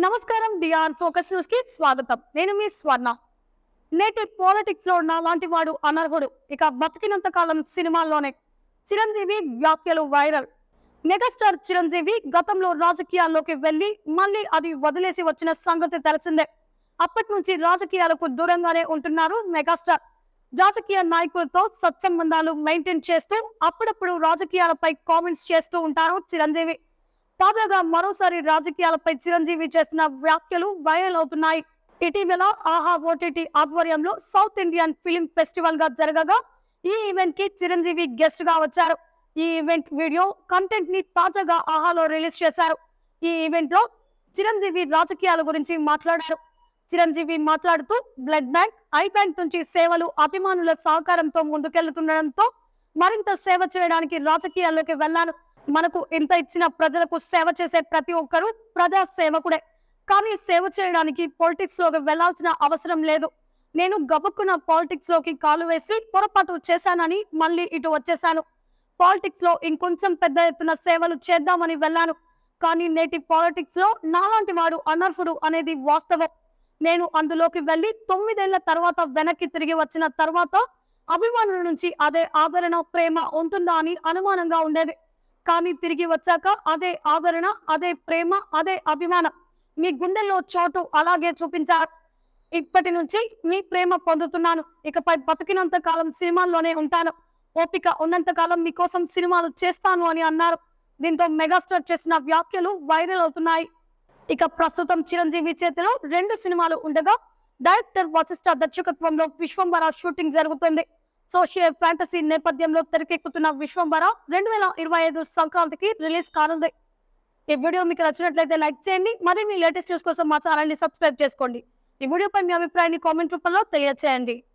నమస్కారం DR focus news కి స్వాగతం. నేను మీ స్వర్ణ. నేటి పాలిటిక్స్ లో నాలాంటి వాడు అనర్హుడు. ఇక బతికినంత కాలం సినిమాల్లోనే. చిరంజీవి వ్యాఖ్యలు వైరల్. మెగాస్టార్ చిరంజీవి గతంలో రాజకీయాల్లోకి వెళ్లి మళ్ళీ అది వదిలేసి వచ్చిన సంగతి తెలిసిందే. అప్పటి నుంచి రాజకీయాలకు దూరంగానే ఉంటున్నారు మెగాస్టార్. రాజకీయ నాయకులతో సత్సంబంధాలు మెయింటైన్ చేస్తూ అప్పుడప్పుడు రాజకీయాలపై కామెంట్స్ చేస్తూ ఉంటారు చిరంజీవి. తాజాగా మరోసారి రాజకీయాలపై చిరంజీవి చేసిన వ్యాఖ్యలు వైరల్ అవుతున్నాయి. ఇటీవల ఆహా ఓటీటీ ఆధ్వర్యంలో సౌత్ ఇండియన్ ఫిల్మ్ ఫెస్టివల్ గా జరగగా ఈ ఈవెంట్ కి చిరంజీవి గెస్ట్ గా వచ్చారు. ఈ ఈవెంట్ వీడియో కంటెంట్ ని తాజాగా ఆహాలో రిలీజ్ చేశారు. ఈ ఈవెంట్ లో చిరంజీవి రాజకీయాల గురించి మాట్లాడారు. చిరంజీవి మాట్లాడుతూ బ్లడ్ బ్యాంక్, ఐ బ్యాంక్ నుంచి సేవలు అభిమానుల సహకారంతో ముందుకెళ్తుండడంతో మరింత సేవ చేయడానికి రాజకీయాల్లోకి వెళ్లాను. మనకు ఇంత ఇచ్చిన ప్రజలకు సేవ చేసే ప్రతి ఒక్కరూ ప్రజా సేవకుడే. కానీ సేవ చేయడానికి పాలిటిక్స్ లోకి వెళ్లాల్సిన అవసరం లేదు. నేను గబుక్కున పాలిటిక్స్ లోకి కాలు వేసి పొరపాటు చేశానని మళ్ళీ ఇటు వచ్చేశాను. పాలిటిక్స్ లో ఇంకొంచెం పెద్ద ఎత్తున సేవలు చేద్దామని వెళ్ళాను. కానీ నేటి పాలిటిక్స్ లో నాలాంటి వాడు అనర్హుడు అనేది వాస్తవం. నేను అందులోకి వెళ్లి 9 ఏళ్ల తర్వాత వెనక్కి తిరిగి వచ్చిన తర్వాత అభిమానుల నుంచి అదే ఆదరణ, ప్రేమ ఉంటుందా అని అనుమానంగా ఉండేది. కానీ తిరిగి వచ్చాక అదే ఆదరణ, అదే ప్రేమ, అదే అభిమానం మీ గుండెల్లో చోటు అలాగే చూపించారు. ఇప్పటి నుంచి మీ ప్రేమ పొందుతున్నాను. ఇకపై బతికినంత కాలం సినిమాల్లోనే ఉంటాను. ఓపిక ఉన్నంత కాలం మీకోసం సినిమాలు చేస్తాను అని అన్నారు. దీంతో మెగాస్టార్ చేసిన వ్యాఖ్యలు వైరల్ అవుతున్నాయి. ఇక ప్రస్తుతం చిరంజీవి చేతిలో 2 సినిమాలు ఉండగా డైరెక్టర్ వశిష్ఠ దర్శకత్వంలో విశ్వంబర షూటింగ్ జరుగుతుంది. సోషల్ ఫ్యాంటసీ నేపథ్యంలో తెరకెక్కుతున్న విశ్వంబర 2025 సంక్రాంతికి రిలీజ్ కానుంది. ఈ వీడియో మీకు నచ్చినట్లయితే లైక్ చేయండి. మరిన్ని లేటెస్ట్ న్యూస్ కోసం మా ఛానల్ ని సబ్స్క్రైబ్ చేసుకోండి. ఈ వీడియోపై మీ అభిప్రాయాన్ని కామెంట్ రూపంలో తెలియజేయండి.